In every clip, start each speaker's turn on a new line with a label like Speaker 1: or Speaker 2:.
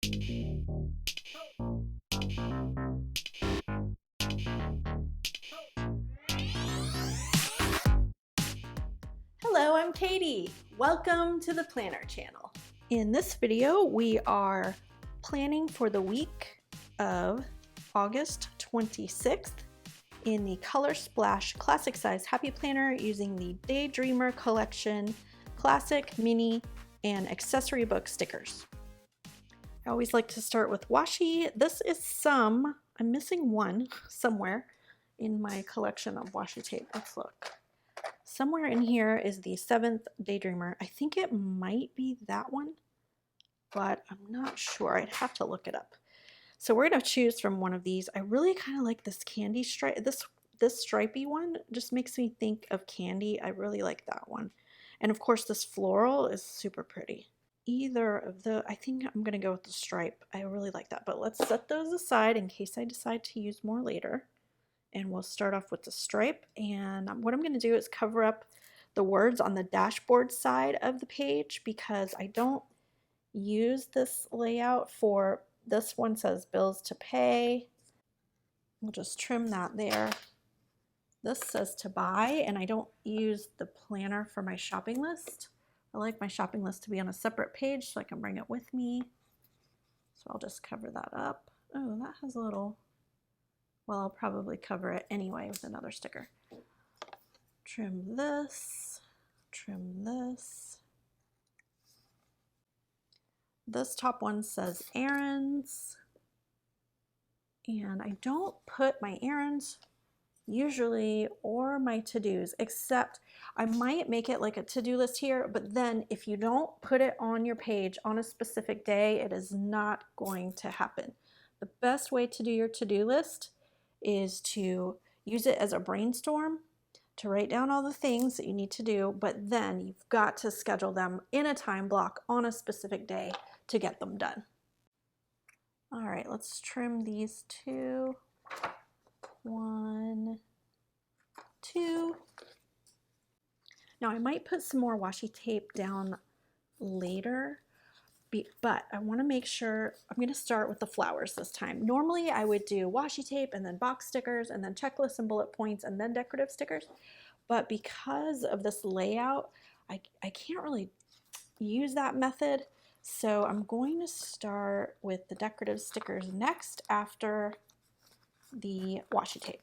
Speaker 1: Hello, I'm Katie. Welcome to the Planner Channel. In this video, we are planning for the week of August 26th in the Color Splash Classic Size Happy Planner using the Daydreamer Collection Classic, Mini, and Accessory Book Stickers. I always like to start with washi. This is I'm missing one somewhere in my collection of washi tape. Let's look. Somewhere in here is the 7th Daydreamer. I think it might be that one, but I'm not sure. I'd have to look it up. So we're going to choose from one of these. I really kind of like this candy stripe. This stripy one just makes me think of candy. I really like that one. And of course this floral is super pretty. I think I'm going to go with the stripe. I really like that. But let's set those aside in case I decide to use more later. And we'll start off with the stripe, and what I'm going to do is cover up the words on the dashboard side of the page because I don't use this layout for this one. Says bills to pay. We'll just trim that there. This says to buy, and I don't use the planner for my shopping list. I like my shopping list to be on a separate page so I can bring it with me. So I'll just cover that up. Oh, that has a little... Well, I'll probably cover it anyway with another sticker. Trim this, trim this. This top one says errands. And I don't put my errands usually or my to-dos, except I might make it like a to-do list here, but then if you don't put it on your page on a specific day, it is not going to happen. The best way to do your to-do list is to use it as a brainstorm to write down all the things that you need to do, but then you've got to schedule them in a time block on a specific day to get them done. All right, let's trim these two. 1, 2. Now I might put some more washi tape down later, but I want to make sure I'm going to start with the flowers this time. Normally I would do washi tape and then box stickers and then checklists and bullet points and then decorative stickers. But because of this layout, I can't really use that method. So I'm going to start with the decorative stickers next after the washi tape.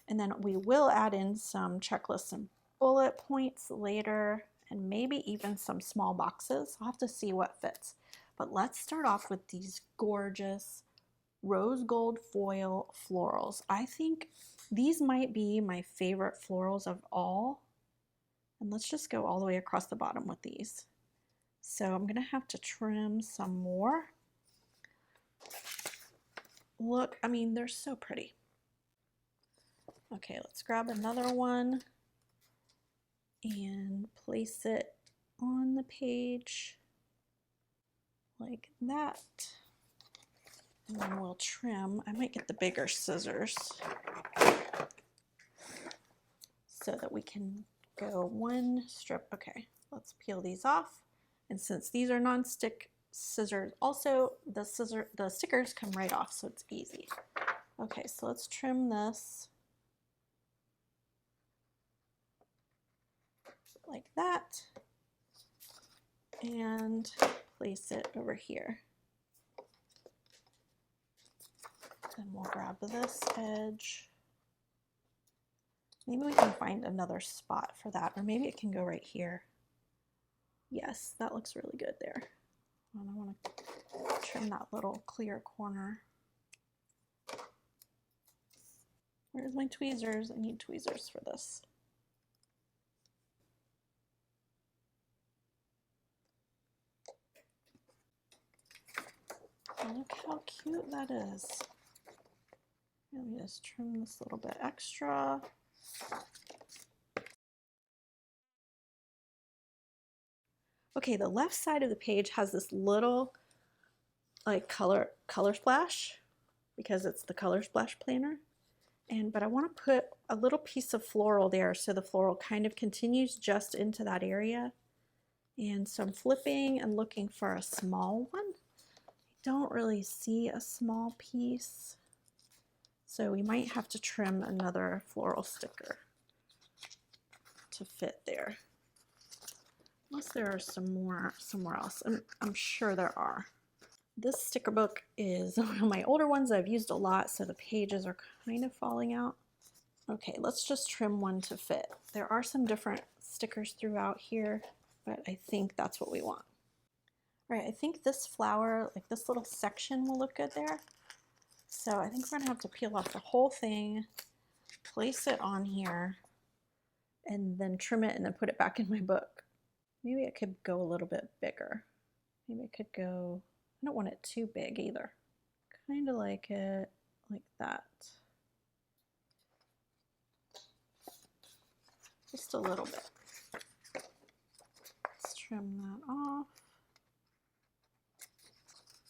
Speaker 1: And then we will add in some checklists and bullet points later, and maybe even some small boxes. I'll have to see what fits. But let's start off with these gorgeous rose gold foil florals. I think these might be my favorite florals of all. And let's just go all the way across the bottom with these. So I'm going to have to trim some more. Look, I mean, they're so pretty. Okay, let's grab another one and place it on the page like that. And then we'll trim. I might get the bigger scissors so that we can go one strip. Okay, let's peel these off. And since these are non-stick scissors, also the stickers come right off, so it's easy. Okay, so let's trim this like that and place it over here. Then we'll grab this edge. Maybe we can find another spot for that, or maybe it can go right here. Yes, that looks really good there. And I want to trim that little clear corner. Where's my tweezers? I need tweezers for this. Look how cute that is. Let me just trim this a little bit extra. Okay, the left side of the page has this little like color splash because it's the Color Splash planner. But I want to put a little piece of floral there so the floral kind of continues just into that area. And so I'm flipping and looking for a small one. I don't really see a small piece, so we might have to trim another floral sticker to fit there. Unless there are some more somewhere else. I'm sure there are. This sticker book is one of my older ones I've used a lot, so the pages are kind of falling out. Okay, let's just trim one to fit. There are some different stickers throughout here, but I think that's what we want. All right, I think this flower, like this little section, will look good there. So I think we're gonna have to peel off the whole thing, place it on here, and then trim it and then put it back in my book. Maybe it could go a little bit bigger. Maybe it could go, I don't want it too big either. Kind of like it like that. Just a little bit. Let's trim that off.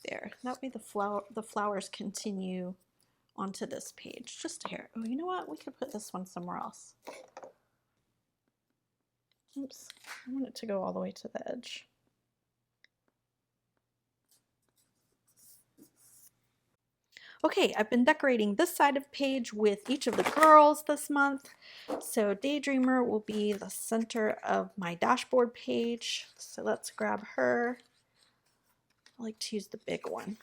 Speaker 1: There, that way the flowers continue onto this page, just a hair. Oh, you know what? We could put this one somewhere else. Oops, I want it to go all the way to the edge. Okay, I've been decorating this side of the page with each of the girls this month. So Daydreamer will be the center of my dashboard page. So let's grab her. I like to use the big one.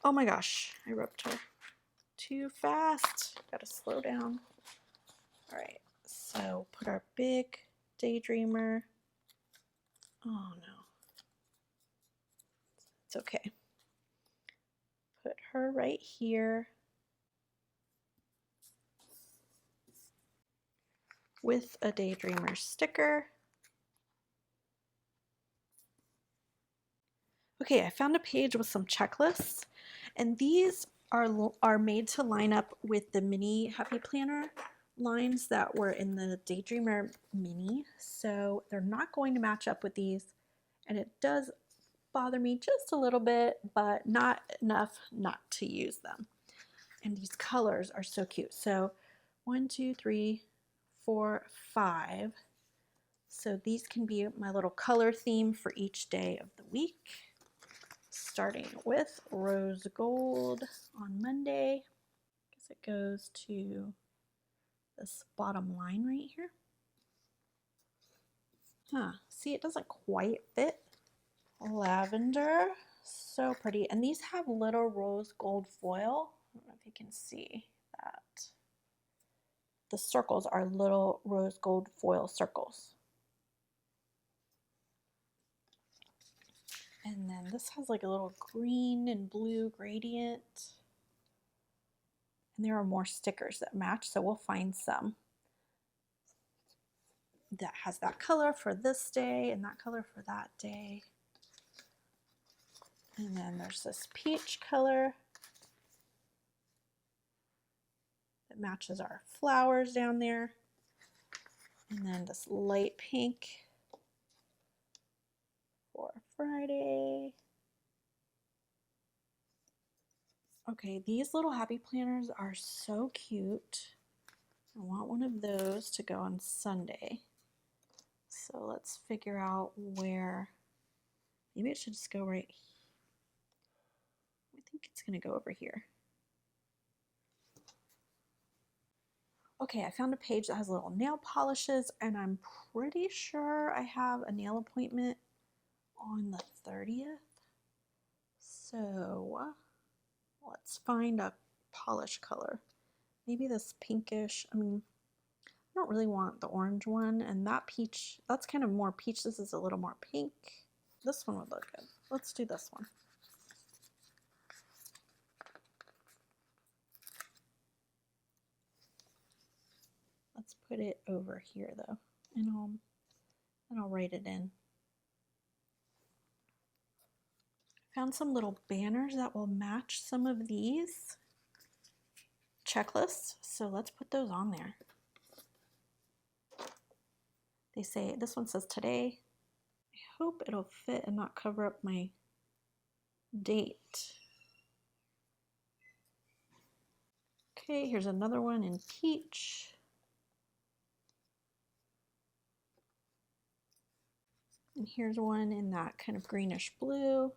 Speaker 1: Oh my gosh, I rubbed her too fast. Gotta slow down. All right, so put our big Daydreamer. Oh no, it's okay. Put her right here with a Daydreamer sticker. Okay, I found a page with some checklists, and these are made to line up with the mini Happy Planner lines that were in the Daydreamer mini, so they're not going to match up with these, and it does bother me just a little bit, but not enough not to use them. And these colors are so cute. So 1, 2, 3, 4, 5. So these can be my little color theme for each day of the week. Starting with rose gold on Monday. I guess it goes to this bottom line right here. See, it doesn't quite fit. Lavender, so pretty. And these have little rose gold foil. I don't know if you can see that. The circles are little rose gold foil circles. And then this has like a little green and blue gradient. And there are more stickers that match, so we'll find some that has that color for this day and that color for that day. And then there's this peach color that matches our flowers down there. And then this light pink for Friday. Okay, these little happy planners are so cute. I want one of those to go on Sunday. So let's figure out where. Maybe it should just go right here. I think it's going to go over here. Okay, I found a page that has little nail polishes, and I'm pretty sure I have a nail appointment on the 30th. So let's find a polish color. Maybe this pinkish. I mean, I don't really want the orange one, and that peach, that's kind of more peach. This is a little more pink. This one would look good. Let's do this one. Let's put it over here though, and I'll write it in. Found some little banners that will match some of these checklists, so let's put those on there. They say, this one says today. I hope it'll fit and not cover up my date. Okay, here's another one in peach. And here's one in that kind of greenish blue.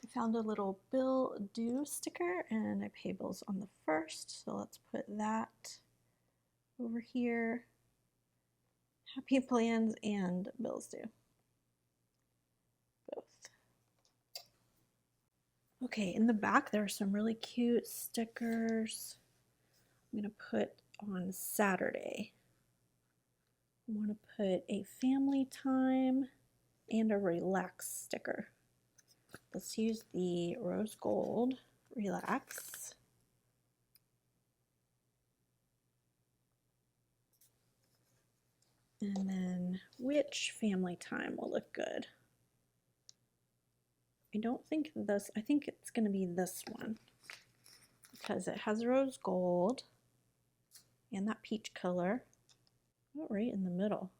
Speaker 1: I found a little bill due sticker and I pay bills on the 1st, so let's put that over here. Happy plans and bills due. Both. Okay, in the back there are some really cute stickers. I'm going to put on Saturday. I want to put a family time and a relax sticker. Let's use the rose gold relax. And then which family time will look good? I don't think this, I think it's going to be this one because it has rose gold and that peach color. Oh, right in the middle.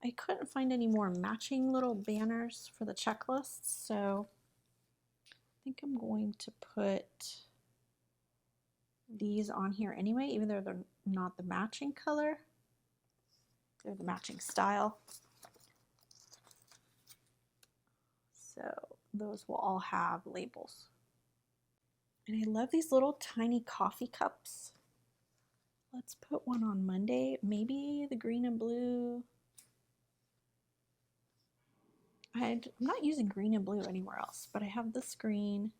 Speaker 1: I couldn't find any more matching little banners for the checklists, so I think I'm going to put these on here anyway, even though they're not the matching color. They're the matching style. So those will all have labels. And I love these little tiny coffee cups. Let's put one on Monday, maybe the green and blue. I'm not using green and blue anywhere else, but I have this green.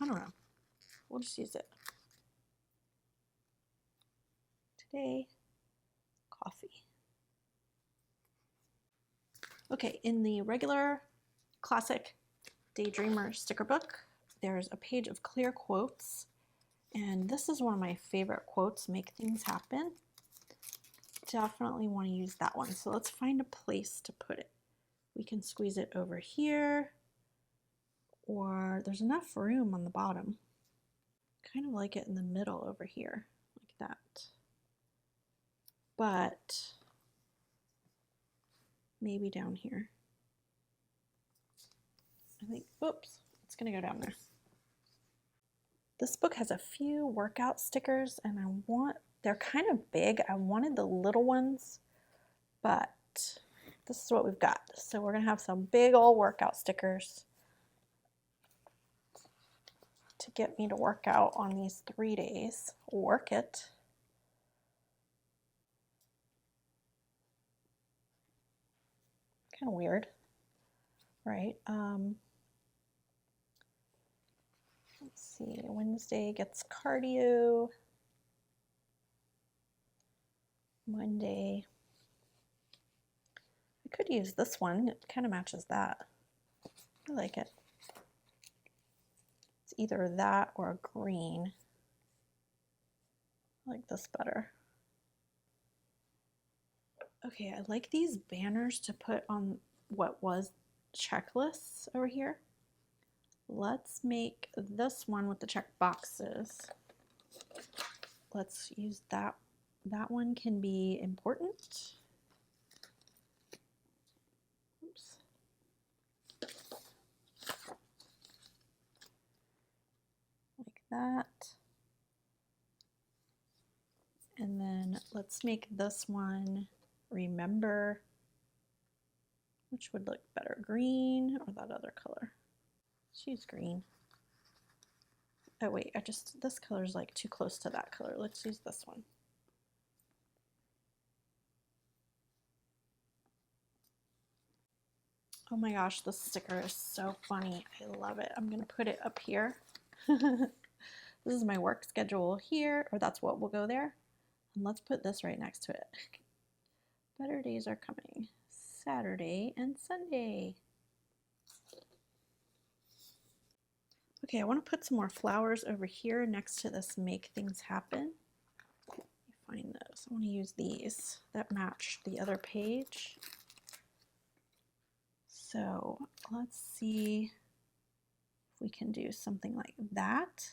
Speaker 1: I don't know. We'll just use it. Today, coffee. Okay, in the regular classic Daydreamer sticker book, there's a page of clear quotes, and this is one of my favorite quotes, make things happen. Definitely want to use that one. So let's find a place to put it. We can squeeze it over here, or there's enough room on the bottom. Kind of like it in the middle over here, like that. But maybe down here. I think, oops, it's gonna go down there. This book has a few workout stickers and they're kind of big. I wanted the little ones, but this is what we've got. So we're gonna have some big old workout stickers to get me to work out on these 3 days. Work it. Kind of weird, right? Let's see, Wednesday gets cardio. Monday, I could use this one. It kind of matches that. I like it. It's either that or a green. I like this better. Okay, I like these banners to put on what was checklists over here. Let's make this one with the check boxes. Let's use that. That one can be important. Oops. Like that. And then let's make this one remember. Which would look better, green or that other color? Let's use green. Oh wait, this color is like too close to that color. Let's use this one. Oh my gosh, this sticker is so funny. I love it. I'm gonna put it up here. This is my work schedule here, or that's what will go there. And let's put this right next to it. Better days are coming. Saturday and Sunday. Okay, I want to put some more flowers over here next to this make things happen. Let me find those. I want to use these that match the other page. So let's see if we can do something like that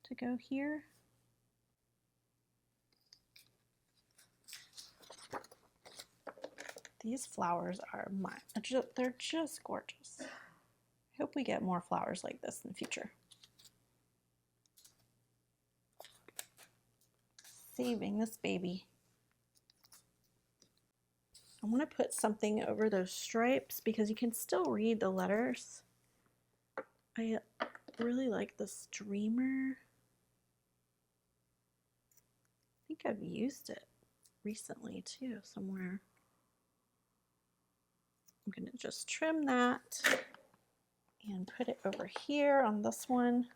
Speaker 1: to go here. These flowers are mine. They're just gorgeous. I hope we get more flowers like this in the future. Saving this baby. I want to put something over those stripes because you can still read the letters. I really like this Dreamer. I think I've used it recently too, somewhere. I'm going to just trim that and put it over here on this one.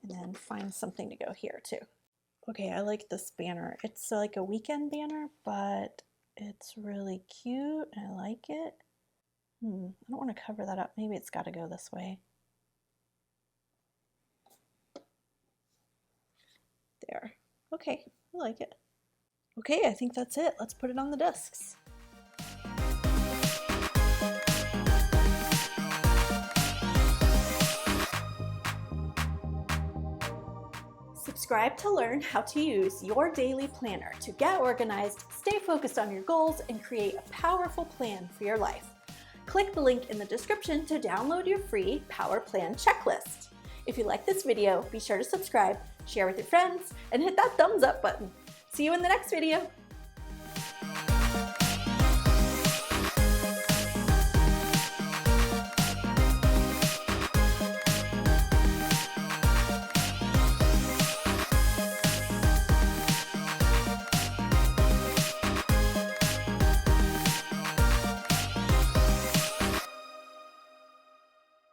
Speaker 1: And then find something to go here too. Okay, I like this banner. It's like a weekend banner, but it's really cute. I like it. I don't want to cover that up. Maybe it's got to go this way. There. Okay, I like it. Okay, I think that's it. Let's put it on the discs. Subscribe to learn how to use your daily planner to get organized, stay focused on your goals, and create a powerful plan for your life. Click the link in the description to download your free Power Plan checklist. If you like this video, be sure to subscribe, share with your friends, and hit that thumbs up button. See you in the next video.